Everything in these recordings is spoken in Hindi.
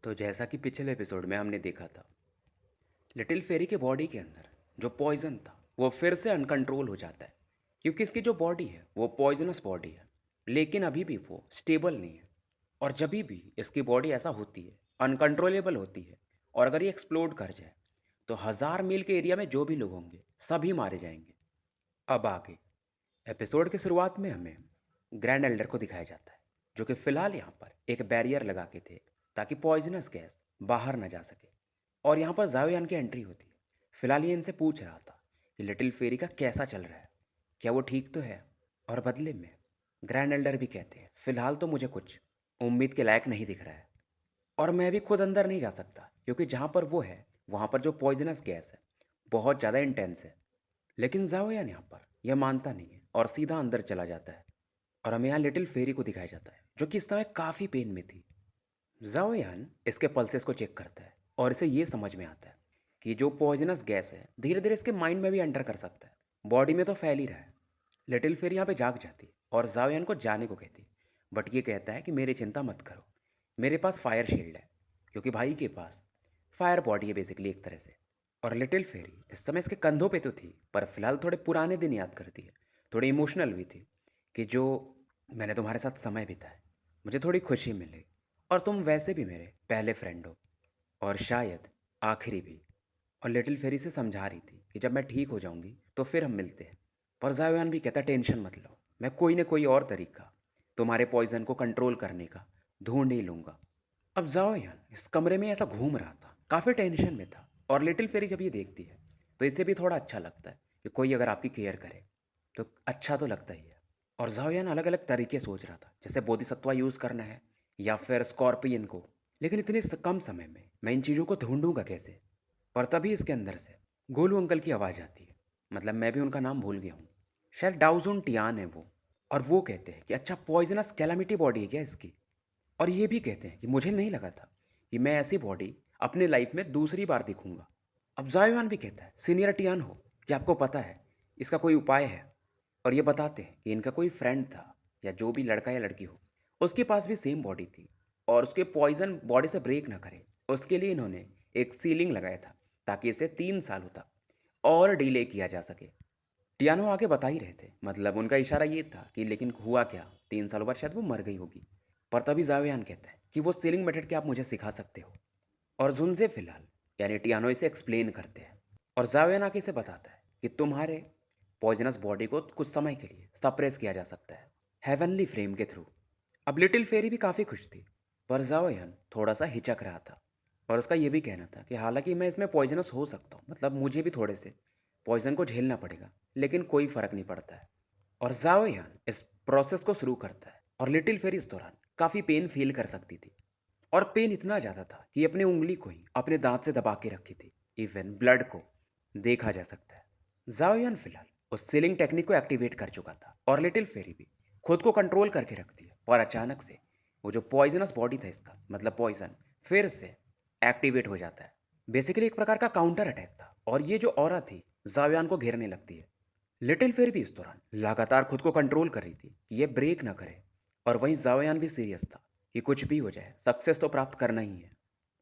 तो जैसा कि पिछले एपिसोड में हमने देखा था, लिटिल फेरी के बॉडी के अंदर जो पॉइजन था वो फिर से अनकंट्रोल हो जाता है, क्योंकि इसकी जो बॉडी है वो पॉइजनस बॉडी है। लेकिन अभी भी वो स्टेबल नहीं है। और जब भी इसकी बॉडी ऐसा होती है, अनकंट्रोलेबल होती है, और अगर ये एक्सप्लोड कर जाए तो 1000 मील के एरिया में जो भी लोग होंगे सभी मारे जाएंगे। अब आगे एपिसोड की शुरुआत में हमें ग्रैंड एल्डर को दिखाया जाता है, जो कि फिलहाल यहाँ पर एक बैरियर लगा के थे ताकि पॉइजनस गैस बाहर ना जा सके। और यहाँ पर जाओयान की एंट्री होती है। फिलहाल ये इनसे पूछ रहा था कि लिटिल फेरी का कैसा चल रहा है, क्या वो ठीक तो है। और बदले में ग्रैंड एल्डर भी कहते हैं फिलहाल तो मुझे कुछ उम्मीद के लायक नहीं दिख रहा है, और मैं भी खुद अंदर नहीं जा सकता, क्योंकि जहाँ पर वो है वहाँ पर जो पॉइजनस गैस है बहुत ज़्यादा इंटेंस है। लेकिन जाओयान यहाँ पर यह मानता नहीं है और सीधा अंदर चला जाता है। और हमें यहाँ लिटिल फेरी को दिखाया जाता है, जो कि इस समय काफ़ी पेन में थी। जाओयान इसके पल्सेस को चेक करता है और इसे ये समझ में आता है कि जो पॉइजनस गैस है धीरे धीरे इसके माइंड में भी एंटर कर सकता है। बॉडी में तो फैल ही रहा है। लिटिल फेरी यहाँ पे जाग जाती और जाओयान को जाने को कहती, बट ये कहता है कि मेरी चिंता मत करो, मेरे पास फायर शील्ड है, क्योंकि भाई के पास फायर बॉडी है बेसिकली एक तरह से। और लिटिल फेरी इस समय इसके कंधों पे तो थी, पर फिलहाल थोड़े पुराने दिन याद करती है, थोड़ी इमोशनल भी थी कि जो मैंने तुम्हारे साथ समय बिताया, मुझे थोड़ी खुशी मिली, और तुम वैसे भी मेरे पहले फ्रेंड हो, और शायद आखिरी भी। और लिटिल फेरी से समझा रही थी कि जब मैं ठीक हो जाऊंगी तो फिर हम मिलते हैं। पर जायोयान भी कहता टेंशन मत लो, मैं कोई ना कोई और तरीका तुम्हारे पॉइजन को कंट्रोल करने का ढूंढ ही लूंगा। अब जाओयान इस कमरे में ऐसा घूम रहा था, काफ़ी टेंशन में था। और लिटिल फेरी जब ये देखती है तो इसे भी थोड़ा अच्छा लगता है कि कोई अगर आपकी केयर करे तो अच्छा तो लगता ही है। और जाओयान अलग अलग तरीके सोच रहा था, जैसे बोधिसत्वा यूज़ करना है या फिर स्कॉर्पियन को। लेकिन इतने कम समय में मैं इन चीज़ों को ढूंढूंगा कैसे। पर तभी इसके अंदर से गोलू अंकल की आवाज़ आती है। मतलब मैं भी उनका नाम भूल गया हूँ, शायद डाउजुन टियान है वो। और वो कहते हैं कि अच्छा पॉइजनस कैलामिटी बॉडी है क्या इसकी। और ये भी कहते हैं कि मुझे नहीं लगा था कि मैं ऐसी बॉडी अपने लाइफ में दूसरी बार दिखूंगा। अब जायवान भी कहता है सीनियर टियान हो, कि आपको पता है इसका कोई उपाय है। और ये बताते हैं कि इनका कोई फ्रेंड था, या जो भी लड़का या लड़की हो, उसके पास भी सेम बॉडी थी, और उसके पॉइजन बॉडी से ब्रेक ना करे उसके लिए इन्होंने एक सीलिंग लगाया था, ताकि इसे 3 सालों तक और डिले किया जा सके। टियानो आगे बता ही रहे थे, मतलब उनका इशारा ये था कि लेकिन हुआ क्या, 3 सालों बाद शायद वो मर गई होगी। पर तभी जावियान कहता है कि वो सीलिंग मेथड क्या आप मुझे सिखा सकते हो। और जुनजे फिलहाल यानी टियानो इसे एक्सप्लेन करते हैं। और जावियान आके इसे बताता है कि तुम्हारे पॉइजनस बॉडी को कुछ समय के लिए सप्रेस किया जा सकता है हेवनली फ्रेम के थ्रू। अब लिटिल फेरी भी काफ़ी खुश थी, पर जाओयान थोड़ा सा हिचक रहा था। और उसका ये भी कहना था कि हालांकि मैं इसमें पॉइजनस हो सकता हूँ, मतलब मुझे भी थोड़े से पॉइजन को झेलना पड़ेगा, लेकिन कोई फ़र्क नहीं पड़ता है। और जाओयान इस प्रोसेस को शुरू करता है, और लिटिल फेरी इस दौरान काफ़ी पेन फील कर सकती थी। और पेन इतना ज़्यादा था कि अपनी उंगली को ही अपने दांत से दबा के रखी थी। इवन ब्लड को देखा जा सकता है। जाओयान फिलहाल उस सीलिंग टेक्निक को एक्टिवेट कर चुका था, और लिटिल फेरी भी खुद को कंट्रोल करके रखती है। पर अचानक से वो जो पॉइजनस बॉडी था इसका, मतलब पॉइजन, फिर से एक्टिवेट हो जाता है। बेसिकली एक प्रकार का काउंटर अटैक था, और ये जो ऑरा थी जाओयान को घेरने लगती है। लिटिल फेरी भी इस दौरान लगातार खुद को कंट्रोल कर रही थी कि ये ब्रेक ना करे। और वहीं जाओयान भी सीरियस था कि कुछ भी हो जाए सक्सेस तो प्राप्त करना ही है।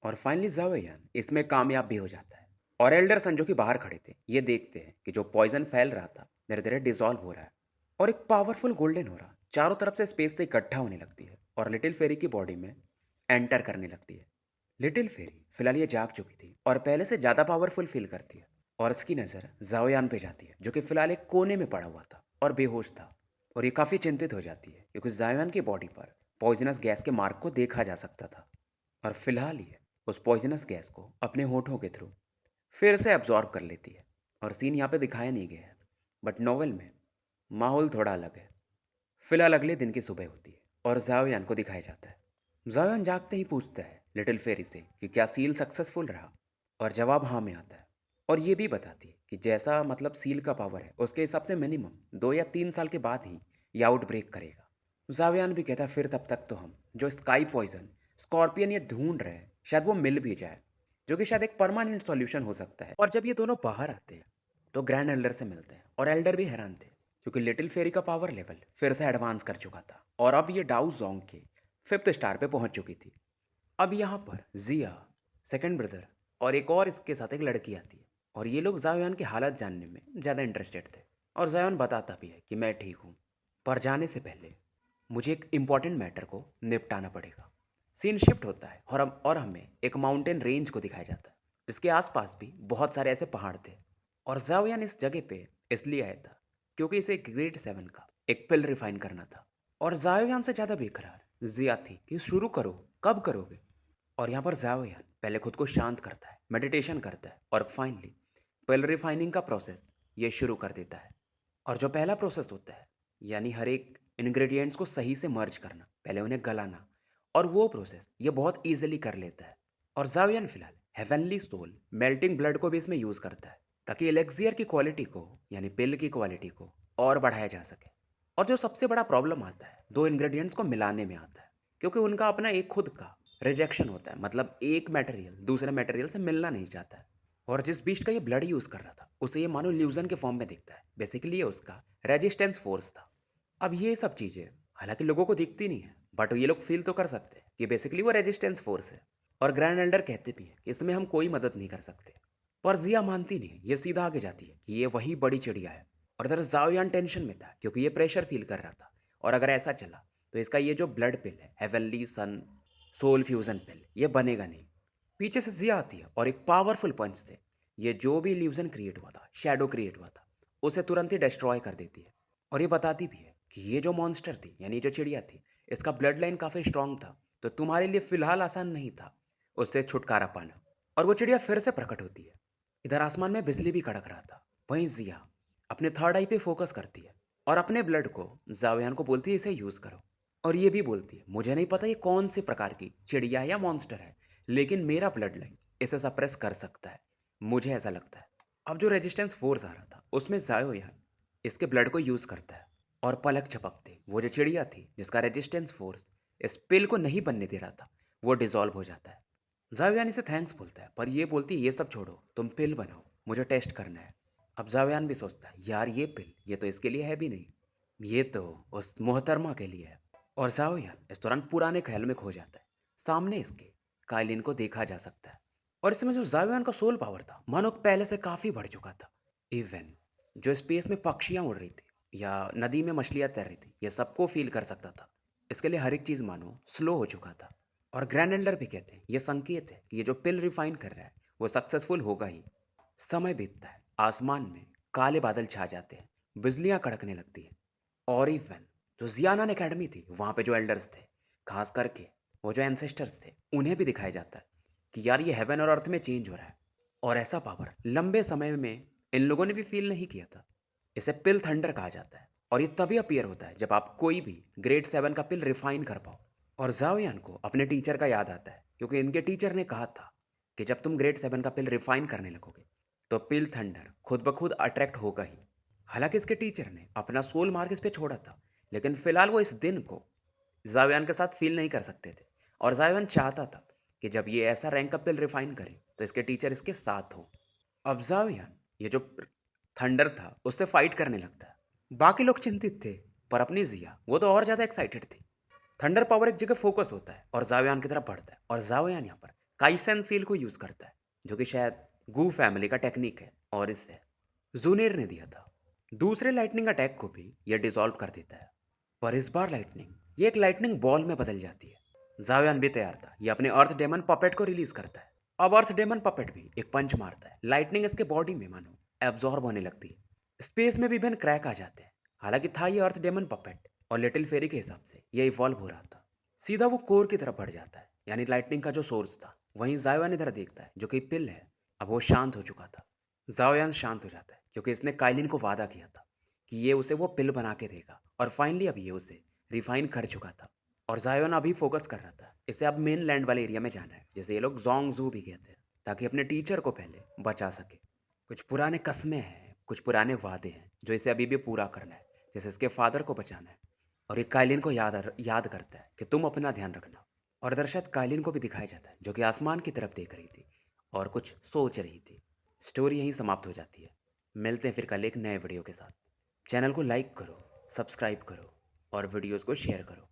और फाइनली जाओयान इसमें कामयाब भी हो जाता है। और एल्डरसन जो कि बाहर खड़े थे ये देखते हैं कि जो पॉइजन फैल रहा था धीरे धीरे डिजॉल्व हो रहा है, और एक पावरफुल गोल्डन हो रहा चारों तरफ से स्पेस से इकट्ठा होने लगती है और लिटिल फेरी की बॉडी में एंटर करने लगती है। लिटिल फेरी फिलहाल ये जाग चुकी थी और पहले से ज़्यादा पावरफुल फील करती है। और इसकी नज़र जाओयान पे जाती है, जो कि फिलहाल एक कोने में पड़ा हुआ था और बेहोश था। और ये काफ़ी चिंतित हो जाती है, क्योंकि जायोयान की बॉडी पर पॉइजनस गैस के मार्क को देखा जा सकता था। और फिलहाल ये उस पॉइजनस गैस को अपने होठों के थ्रू फिर से एब्जॉर्ब कर लेती है। और सीन यहाँ पे दिखाया नहीं गया है, बट नॉवेल में माहौल थोड़ा अलग है। फिलहाल अगले दिन की सुबह होती है और जाओयान को दिखाया जाता है। जायोयान जागते ही पूछता है लिटिल फेरी से कि क्या सील सक्सेसफुल रहा। और जवाब हाँ में आता है। और ये भी बताती है कि जैसा मतलब सील का पावर है उसके हिसाब से मिनिमम 2 या 3 साल के बाद ही ये आउटब्रेक करेगा। जावियान भी कहता है फिर तब तक तो हम जो स्काई पॉइजन स्कॉर्पियन ये ढूंढ रहे हैं शायद वो मिल भी जाए, जो कि शायद एक परमानेंट सॉल्यूशन हो सकता है। और जब ये दोनों बाहर आते हैं तो ग्रैंड एल्डर से मिलते हैं, और एल्डर भी हैरान थे, क्योंकि लिटिल फेरी का पावर लेवल फिर से एडवांस कर चुका था और अब ये डाउ जोंग के 5th स्टार पे पहुंच चुकी थी। अब यहाँ पर जिया, सेकंड ब्रदर और एक और इसके साथ एक लड़की आती है और ये लोग जायोन की हालत जानने में ज़्यादा इंटरेस्टेड थे। और जायोन बताता भी है कि मैं ठीक हूँ, पर जाने से पहले मुझे एक इम्पॉर्टेंट मैटर को निपटाना पड़ेगा। सीन शिफ्ट होता है और हमें एक माउंटेन रेंज को दिखाया जाता है। इसके आसपास भी बहुत सारे ऐसे पहाड़ थे और जाओयान इस जगह पे इसलिए आया था क्योंकि इसे ग्रेड 7 का एक पिल रिफाइन करना था। और जाओयान से ज़्यादा बेकरार जिया थी कि शुरू करो, कब करोगे। और यहाँ पर जाओयान पहले खुद को शांत करता है, मेडिटेशन करता है और फाइनली पिल रिफाइनिंग का प्रोसेस ये शुरू कर देता है। और जो पहला प्रोसेस होता है, यानी हर एक इंग्रेडिएंट्स को सही से मर्ज करना, पहले उन्हें गलाना, और वो प्रोसेस ये बहुत ईजिली कर लेता है। और जावियन फिलहाल हेवनली सोल मेल्टिंग ब्लड को भी इसमें यूज़ करता है ताकि एलेक्सियर की क्वालिटी को, यानी पिल की क्वालिटी को और बढ़ाया जा सके। और जो सबसे बड़ा प्रॉब्लम आता है दो इंग्रेडिएंट्स को मिलाने में आता है, क्योंकि उनका अपना एक खुद का रिजेक्शन होता है, मतलब एक मटेरियल दूसरे मटेरियल से मिलना नहीं चाहता है। और जिस बीस्ट का ये ब्लड यूज़ कर रहा था उसे ये मानो ल्यूजन के फॉर्म में दिखता है, बेसिकली ये उसका रेजिस्टेंस फोर्स था। अब ये सब चीज़ें हालांकि लोगों को दिखती नहीं है, बट ये लोग फील तो कर सकते हैं कि बेसिकली वो रेजिस्टेंस फोर्स है। और ग्रैंड एल्डर कहते भी हैं कि इसमें हम कोई मदद नहीं कर सकते। पर जिया मानती नहीं है, ये सीधा आगे जाती है कि ये वही बड़ी चिड़िया है। और इधर जाओयान टेंशन में था क्योंकि ये प्रेशर फील कर रहा था और अगर ऐसा चला तो इसका ये जो ब्लड पिल है, हेवनली सन सोल फ्यूजन पिल, ये बनेगा नहीं। पीछे से जिया आती है और एक पावरफुल पंच से ये जो भी इल्यूजन क्रिएट हुआ था, शैडो क्रिएट हुआ था, उसे तुरंत ही डिस्ट्रॉय कर देती है। और ये बताती भी है कि ये जो मॉन्स्टर थी, यानी जो चिड़िया थी, इसका ब्लड लाइन काफ़ी स्ट्रांग था, तो तुम्हारे लिए फिलहाल आसान नहीं था उससे छुटकारा पाना। और वो चिड़िया फिर से प्रकट होती है। इधर आसमान में बिजली भी कड़क रहा था। वहीं जिया अपने थर्ड आई पे फोकस करती है और अपने ब्लड को जावियान को बोलती है इसे यूज़ करो। और ये भी बोलती है मुझे नहीं पता ये कौन से प्रकार की चिड़िया है या मॉन्स्टर है, लेकिन मेरा ब्लड लाइन इसे सप्रेस कर सकता है, मुझे ऐसा लगता है। अब जो रेजिस्टेंस फोर्स आ रहा था उसमें जायोयान इसके ब्लड को यूज़ करता है और पलक झपकते वो जो चिड़िया थी जिसका रेजिस्टेंस फोर्स इस पिल को नहीं बनने दे रहा था, वो डिसॉल्व हो जाता है। जावियान इसे थैंक्स बोलता है पर ये बोलती है ये सब छोड़ो, तुम पिल बनाओ, मुझे टेस्ट करना है। अब जावियान भी सोचता है यार ये पिल ये तो इसके लिए है भी नहीं, ये तो उस मोहतरमा के लिए है। और जाओयान इस दौरान पुराने ख्याल में खो जाता है। सामने इसके काइलिन को देखा जा सकता है और इसमें जो जावियान का सोल पावर था मानो पहले से काफ़ी बढ़ चुका था। इवन जो स्पेस में पक्षियाँ उड़ रही थी या नदी में मछलियाँ तैर रही थी, ये सबको फील कर सकता था। इसके लिए हर एक चीज़ मानो स्लो हो चुका था। और ग्रैंड एल्डर भी कहते हैं ये संकेत है कि ये जो पिल रिफाइन कर रहा है वो सक्सेसफुल होगा ही। समय बीतता है, आसमान में काले बादल छा जाते हैं, बिजलियां कड़कने लगती हैं। और इवन जो जियानान एकेडमी थी वहाँ पे जो एल्डर्स थे, खास करके वो जो एंसेस्टर्स थे, उन्हें भी दिखाया जाता है कि यार ये हेवन और अर्थ में चेंज हो रहा है। और ऐसा पावर लंबे समय में इन लोगों ने भी फील नहीं किया था। इसे पिल थंडर कहा जाता है और ये तभी अपीयर होता है जब आप कोई भी ग्रेड 7 का पिल रिफाइन कर पाओ। और जाओयान को अपने टीचर का याद आता है क्योंकि इनके टीचर ने कहा था कि जब तुम ग्रेड 7 का पिल रिफाइन करने लगोगे तो पिल थंडर खुद ब खुद अट्रैक्ट होगा ही। हालांकि इसके टीचर ने अपना सोल मार्क इस पे छोड़ा था, लेकिन फिलहाल वो इस दिन को जावियान के साथ फील नहीं कर सकते थे। और जावियान चाहता था कि जब ये ऐसा रैंक अप पिल रिफाइन करे तो इसके टीचर इसके साथ हो। अब जावियान ये जो थंडर था उससे फाइट करने लगता है। बाकी लोग चिंतित थे पर अपनी जिया वो तो और ज़्यादा एक्साइटेड थी। थंडर पावर एक जगह फोकस होता है और जावियान की तरफ बढ़ता है और जावियान यहाँ पर काइसन सील को यूज़ करता है जो कि शायद गू फैमिली का टेक्निक है और इसे जूनियर ने दिया था। दूसरे लाइटनिंग अटैक को भी यह डिसॉल्व कर देता है, पर इस बार लाइटनिंग ये एक लाइटनिंग बॉल में बदल जाती है। जावियान भी तैयार था, ये अपने अर्थ डेमन पपेट को रिलीज करता है। अब अर्थ डेमन पपेट भी एक पंच मारता है, लाइटनिंग इसके बॉडी में मानो एब्जॉर्ब होने लगती है। स्पेस में भी इवन क्रैक आ जाते हैं। हालांकि था ये अर्थ डेमन पपेट और लिटिल फेरी के हिसाब से यह इवॉल्व हो रहा था। सीधा वो कोर की तरफ बढ़ जाता है, यानी लाइटनिंग का जो सोर्स था। वहीं जावियान इधर देखता है जो कि पिल है, अब वो शांत हो चुका था। जाओयान शांत हो जाता है क्योंकि इसने काइलिन को वादा किया था कि ये उसे वो पिल बना के देगा और फाइनली अब ये उसे रिफाइन कर चुका था। और जायोन अभी फोकस कर रहा था, इसे अब मेन लैंड वाले एरिया में जाना है, जैसे ये लोग जोंग जू भी कहते हैं, ताकि अपने टीचर को पहले बचा सके। कुछ पुराने कस्में हैं, कुछ पुराने वादे हैं जो इसे अभी भी पूरा करना है, जैसे इसके फादर को बचाना है। और ये काइलिन को याद करता है कि तुम अपना ध्यान रखना। और दरअसल काइलिन को भी दिखाया जाता है जो कि आसमान की तरफ देख रही थी और कुछ सोच रही थी। स्टोरी यहीं समाप्त हो जाती है। मिलते हैं फिर कल एक नए वीडियो के साथ। चैनल को लाइक करो, सब्सक्राइब करो और वीडियोस को शेयर करो।